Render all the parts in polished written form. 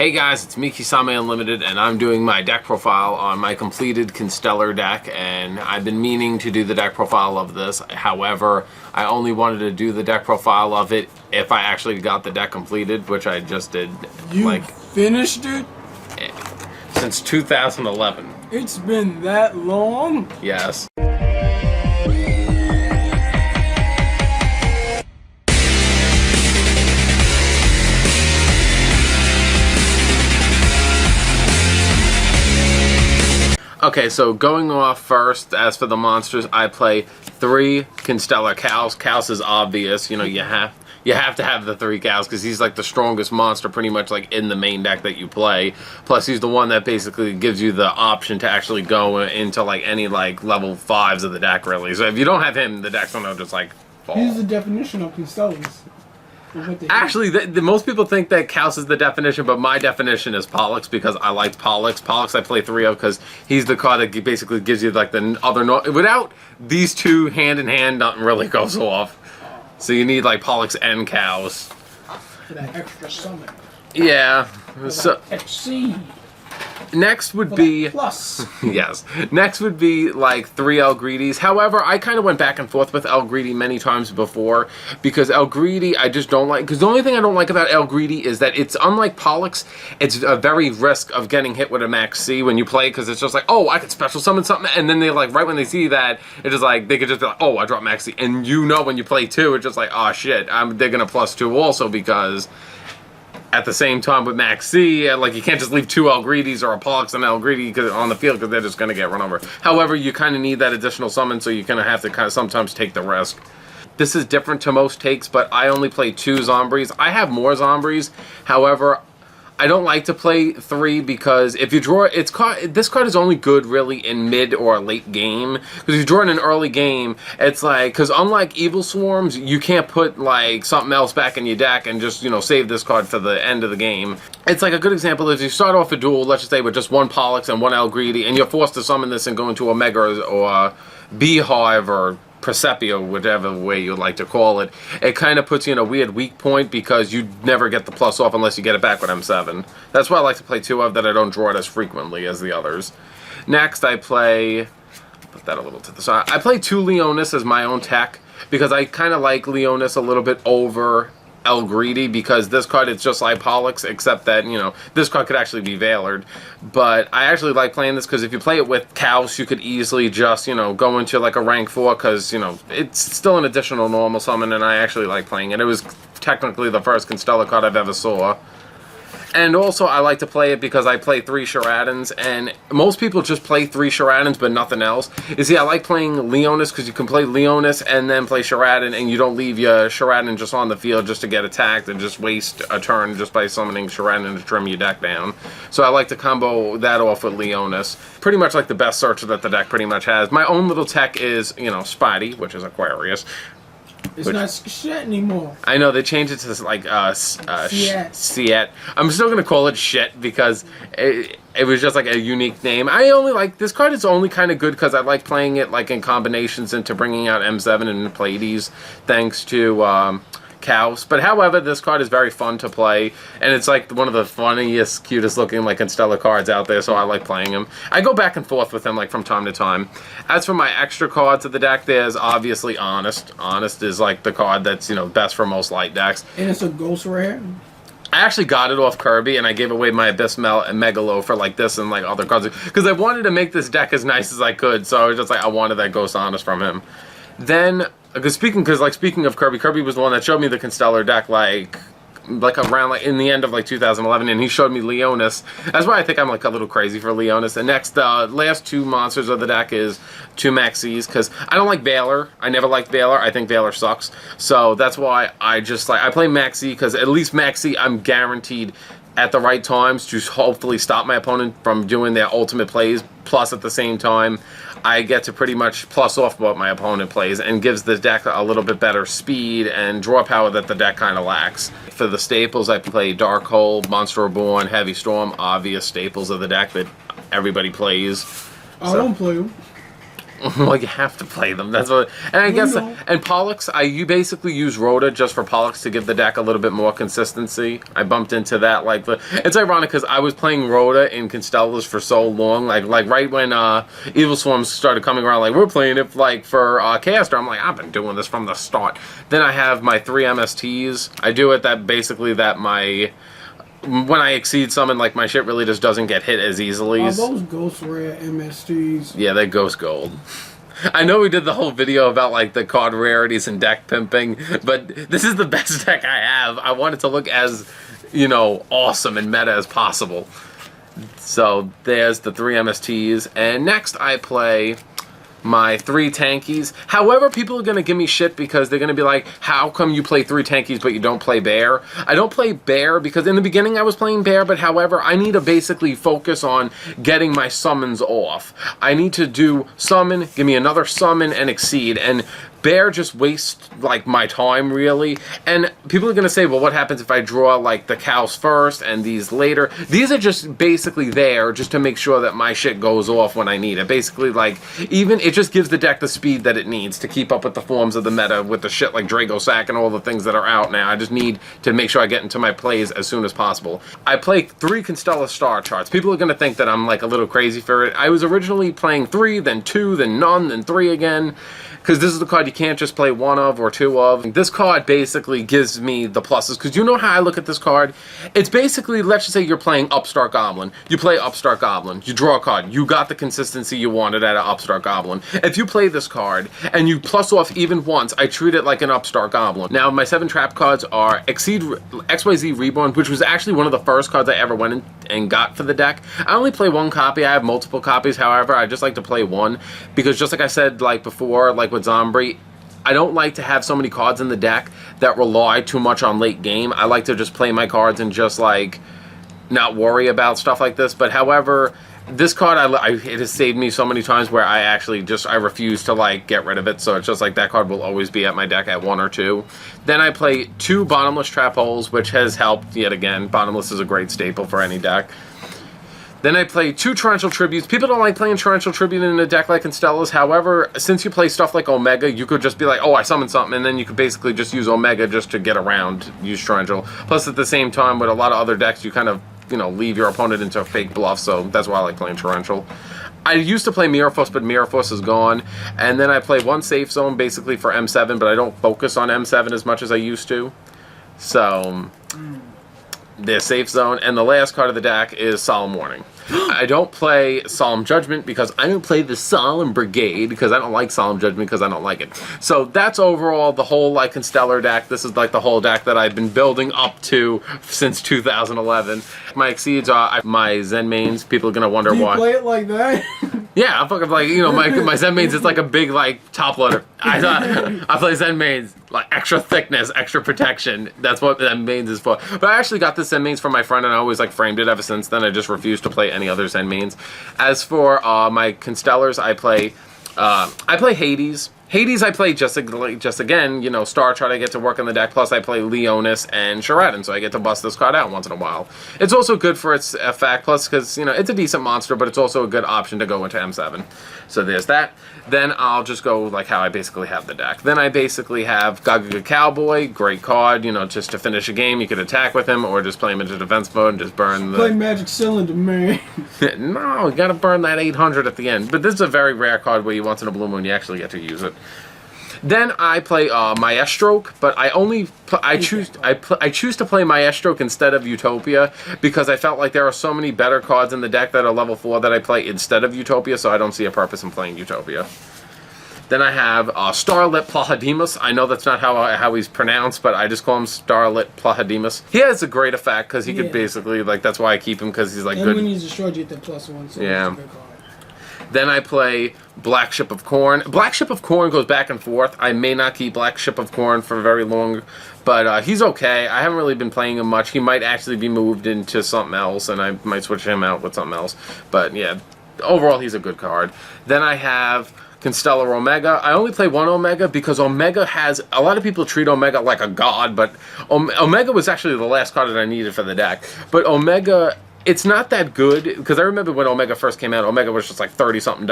Hey guys, it's me, Kisame Unlimited, and I'm doing my deck profile on my completed Constellar deck, and I've been meaning to do the deck profile of this. However, I only wanted to do the deck profile of it if I actually got the deck completed, which I just did. You finished it? Since 2011. It's been that long? Yes. Okay, so going off first, as for the monsters, I play 3 Constellar cows. Cows is obvious, you know, you have to have the 3 cows because he's like the strongest monster pretty much like in the main deck that you play. Plus he's the one that basically gives you the option to actually go into like any like level 5s of the deck really. So if you don't have him, the deck's gonna just like fall. Here's the definition of Constellars. Actually, most people think that Kaus is the definition, but my definition is Pollux because I liked Pollux. Pollux I play 3 of because he's the card that basically gives you like the other... Without these two hand in hand, nothing really goes off. So you need like Pollux and Kaus. For that extra summon. Yeah. So XC. Next would be plus. Yes. Next would be like 3 El Greedies. However, I kind of went back and forth with El Greedy many times before because El Greedy I just don't like. Because the only thing I don't like about El Greedy is that it's unlike Pollux. It's a very risk of getting hit with a Max C when you play because it's just like, oh, I could special summon something, and then they like right when they see that, it's just like they could just be like, oh, I dropped Max C, and you know when you play 2, it's just like, oh shit, they're gonna +2 also because. At the same time with Max C, like you can't just leave 2 El Greedies or a Pollux and El Greedy on the field because they're just going to get run over. However, you kind of need that additional summon, so you're going to have to kind of sometimes take the risk. This is different to most takes, but I only play 2 Zombies. I have more Zombies, however, I don't like to play 3 because if you draw, this card is only good really in mid or late game. Because if you draw in an early game, it's like, because unlike Evil Swarms, you can't put like something else back in your deck and just, you know, save this card for the end of the game. It's like a good example is you start off a duel, let's just say with just 1 Pollux and 1 El Greedy, and you're forced to summon this and go into a Mega or Beehive or Percepio, whichever way you would like to call it. It kind of puts you in a weird weak point because you never get the plus off unless you get it back with M7. That's why I like to play 2 of that I don't draw it as frequently as the others. Next I play, put that a little to the side, I play 2 Leonis as my own tech because I kind of like Leonis a little bit over El Greedy because this card is just like Pollux except that, you know, this card could actually be Veilered. But I actually like playing this because if you play it with Kaus, you could easily just, you know, go into like a rank 4 because, you know, it's still an additional normal summon and I actually like playing it. It was technically the first Constellar card I've ever saw. And also, I like to play it because I play 3 Charadons, and most people just play 3 Charadons, but nothing else. You see, I like playing Leonis because you can play Leonis and then play Charadon, and you don't leave your Charadon just on the field just to get attacked and just waste a turn just by summoning Charadon to trim your deck down. So I like to combo that off with Leonis. Pretty much like the best searcher that the deck pretty much has. My own little tech is, you know, Spidey, which is Aquarius. It's not shit anymore. I know, they changed it to like Siet. I'm still going to call it shit because it was just like a unique name. I only like, this card is only kind of good because I like playing it like in combinations into bringing out M7 and Pleiades thanks to Kaus. But however, this card is very fun to play, and it's like one of the funniest, cutest looking like Constellar cards out there, so I like playing him. I go back and forth with him like from time to time. As for my extra cards of the deck, there's obviously Honest. Honest is like the card that's, you know, best for most light decks. And it's a ghost rare? I actually got it off Kirby, and I gave away my Abyss and Megalo for like this and like other cards because I wanted to make this deck as nice as I could, so I was just like, I wanted that Ghost Honest from him. Then speaking of Kirby, Kirby was the one that showed me the Constellar deck like around like in the end of like 2011, and he showed me Leonis. That's why I think I'm like a little crazy for Leonis. And next, last 2 monsters of the deck is 2 Maxis because I don't like Veiler. I never liked Veiler. I think Veiler sucks. So that's why I just like I play Maxi because at least Maxi I'm guaranteed at the right times to hopefully stop my opponent from doing their ultimate plays. Plus, at the same time, I get to pretty much plus off what my opponent plays and gives the deck a little bit better speed and draw power that the deck kind of lacks. For the staples, I play Dark Hole, Monster Reborn, Heavy Storm, obvious staples of the deck that everybody plays. I don't play them. Well, you have to play them. That's what, and I guess, know. and Pollux, you basically use Rhoda just for Pollux to give the deck a little bit more consistency. I bumped into that, like, it's ironic because I was playing Rhoda in Constellars for so long, like right when Evil Swarms started coming around, like, we're playing it, like, for Caster, I'm like, I've been doing this from the start. Then I have my 3 MSTs. I do it that, basically, that when I exceed summon, like, my shit really just doesn't get hit as easily. Are those Ghost Rare MSTs? Yeah, they're Ghost Gold. I know we did the whole video about, like, the card rarities and deck pimping, but this is the best deck I have. I want it to look as, you know, awesome and meta as possible. So, there's the 3 MSTs, and next I play my 3 tankies. However, people are going to give me shit because they're going to be like, how come you play 3 tankies but you don't play bear? I don't play bear because in the beginning I was playing bear, but however, I need to basically focus on getting my summons off. I need to do summon, give me another summon, and exceed, and bear just wastes, like, my time, really. And people are going to say, well, what happens if I draw, like, the cows first and these later? These are just basically there just to make sure that my shit goes off when I need it. Basically, like, even, it just gives the deck the speed that it needs to keep up with the forms of the meta, with the shit like Draco Sack and all the things that are out now. I just need to make sure I get into my plays as soon as possible. I play 3 Constellar star charts. People are going to think that I'm, like, a little crazy for it. I was originally playing 3, then 2, then none, then 3 again. Because this is the card you can't just play 1 of or 2 of. This card basically gives me the pluses. Because you know how I look at this card? It's basically, let's just say you're playing Upstart Goblin. You play Upstart Goblin. You draw a card. You got the consistency you wanted out of Upstart Goblin. If you play this card and you plus off even once, I treat it like an Upstart Goblin. Now, my 7 trap cards are Exceed XYZ Reborn, which was actually one of the first cards I ever went in and got for the deck. I only play 1 copy. I have multiple copies, however. I just like to play 1. Because just like I said, like before, like with Zombie, I don't like to have so many cards in the deck that rely too much on late game. I like to just play my cards and just, like, not worry about stuff like this. But however, this card, it has saved me so many times where I actually just, I refuse to, like, get rid of it. So it's just like that card will always be at my deck at 1 or 2. Then I play 2 Bottomless Trap Holes, which has helped yet again. Bottomless is a great staple for any deck. Then I play 2 Torrential Tributes. People don't like playing Torrential Tribute in a deck like Constella's. However, since you play stuff like Omega, you could just be like, oh, I summoned something, and then you could basically just use Omega just to get around, use Torrential. Plus, at the same time, with a lot of other decks, you kind of, you know, leave your opponent into a fake bluff, so that's why I like playing Torrential. I used to play Mirror Force, but Mirror Force is gone. And then I play 1 Safe Zone, basically for M7, but I don't focus on M7 as much as I used to. So, the Safe Zone. And the last card of the deck is Solemn Warning. I don't play Solemn Judgment because I don't play the Solemn Brigade because I don't like Solemn Judgment because I don't like it. So that's overall the whole, like, Constellar deck. This is like the whole deck that I've been building up to since 2011. My Exceeds are my Zen mains. People are going to wonder Do you why. play it like that? Yeah, I'm fucking like, you know, my Zen mains is like a big, like, top loader. I play Zen mains, like, extra thickness, extra protection. That's what Zen mains is for. But I actually got the Zen mains from my friend and I always, like, framed it ever since then. I just refused to play any other Zen mains. As for my Constellars, I play Hades. Hades I play just again, you know, Star Chart I get to work on the deck, plus I play Leonis and Sharadan, so I get to bust this card out once in a while. It's also good for its effect, plus because, you know, it's a decent monster, but it's also a good option to go into M7. So there's that. Then I'll just go like how I basically have the deck. Then I basically have Gaga Cowboy, great card, you know, just to finish a game, you could attack with him, or just play him into defense mode and just burn the... Play Magic Cylinder, man. No, you gotta burn that 800 at the end. But this is a very rare card where you once in a blue moon you actually get to use it. Then I play Maestro, but I choose to play Maestro instead of Utopia because I felt like there are so many better cards in the deck that are level 4 that I play instead of Utopia, so I don't see a purpose in playing Utopia. Then I have Starlit Platydemus. I know that's not how he's pronounced, but I just call him Starlit Platydemus. He has a great effect because he could basically, like, that's why I keep him, because he's like and good. when he's destroyed, you get the +1, so yeah. it's a good card. Then I play Black Ship of Corn. Black Ship of Corn goes back and forth. I may not keep Black Ship of Corn for very long, but he's okay. I haven't really been playing him much. He might actually be moved into something else, and I might switch him out with something else. But yeah, overall he's a good card. Then I have Constellar Omega. I only play 1 Omega because Omega has... A lot of people treat Omega like a god, but Omega was actually the last card that I needed for the deck. But Omega it's not that good, because I remember when Omega first came out, Omega was just like $30-something,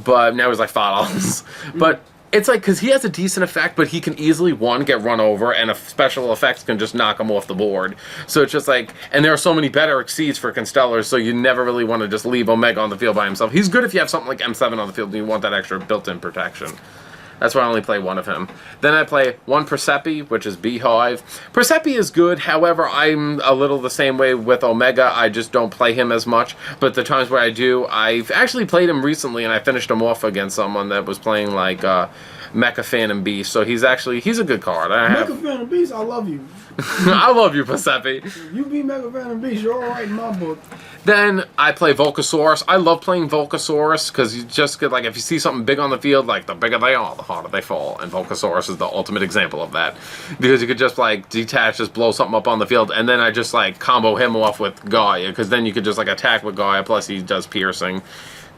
but now it's like $5. But it's like, because he has a decent effect, but he can easily, one, get run over, and special effects can just knock him off the board. So it's just like, and there are so many better exceeds for Constellar, so you never really want to just leave Omega on the field by himself. He's good if you have something like M7 on the field and you want that extra built-in protection. That's why I only play one of him. Then I play one Persepi, which is Beehive. Persepi is good, however, I'm a little the same way with Omega. I just don't play him as much, but the times where I do, I've actually played him recently, and I finished him off against someone that was playing like Mecha Phantom Beast, so he's a good card. Mecha Phantom Beast, I love you. I love you, Persepi. You beat Mecha Phantom Beast, you're alright in my book. Then I play Volcasaurus. I love playing Volcasaurus because you just get, like, if you see something big on the field, like, the bigger they are, the harder they fall. And Volcasaurus is the ultimate example of that. Because you could just, like, detach, just blow something up on the field, and then I just, like, combo him off with Gaia, because then you could just, like, attack with Gaia, plus he does piercing.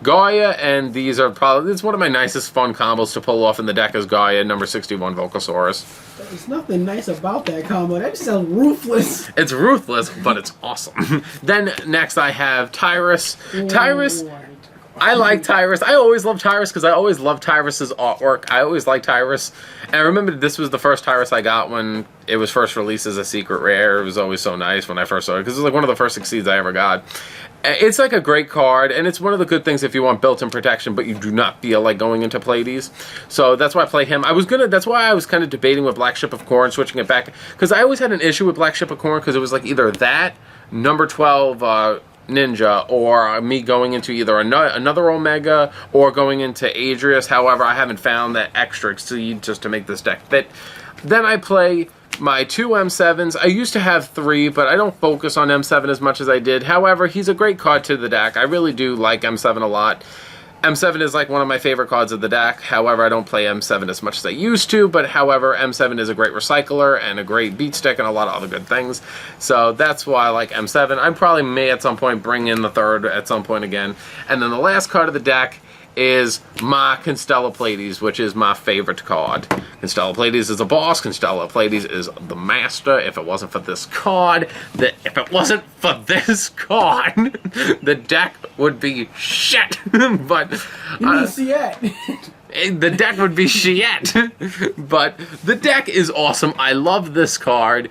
Gaia, and these are probably, it's one of my nicest fun combos to pull off in the deck is Gaia, number 61 Volcasaurus. There's nothing nice about that combo. That just sounds ruthless. It's ruthless, but it's awesome. Then next I have Tyrus. Tyrus, I like Tyrus. I always love Tyrus because I always love Tyrus's artwork. I always like Tyrus. And I remember this was the first Tyrus I got when it was first released as a secret rare. It was always so nice when I first saw it because it was like one of the first exceeds I ever got. It's like a great card, and it's one of the good things if you want built-in protection, but you do not feel like going into Pleiades. So that's why I play him. That's why I was kind of debating with Black Ship of Corn, switching it back, because I always had an issue with Black Ship of Corn, because it was like either that, number 12 Ninja, or me going into either another Omega, or going into Adrius. However, I haven't found that extra exceed just to make this deck fit. Then I play my 2 M7s. I used to have 3, but I don't focus on M7 as much as I did. However, he's a great card to the deck. I really do like M7 a lot. M7 is like one of my favorite cards of the deck. However, I don't play M7 as much as I used to, but however, M7 is a great recycler and a great beat stick and a lot of other good things. So that's why I like M7. I probably may at some point bring in the 3rd at some point again. And then the last card of the deck is my Constellar, which is my favorite card. Constellar is a boss. Constellar is the master. If it wasn't for this card, the deck would be shit. But you mean shit? The deck would be shit. But the deck is awesome. I love this card.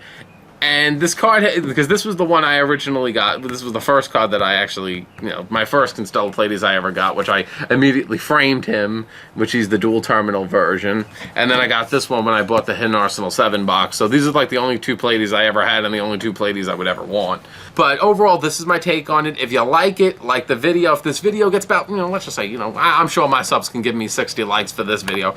And this card, because this was the one I originally got, this was the first card that I actually, my first Constellar I ever got, which I immediately framed him, which he's the dual terminal version. And then I got this one when I bought the Hidden Arsenal 7 box. So these are like the only 2 Pleiades I ever had and the only 2 Pleiades I would ever want. But overall, this is my take on it. If you like it, like the video. If this video gets about, let's just say, I'm sure my subs can give me 60 likes for this video.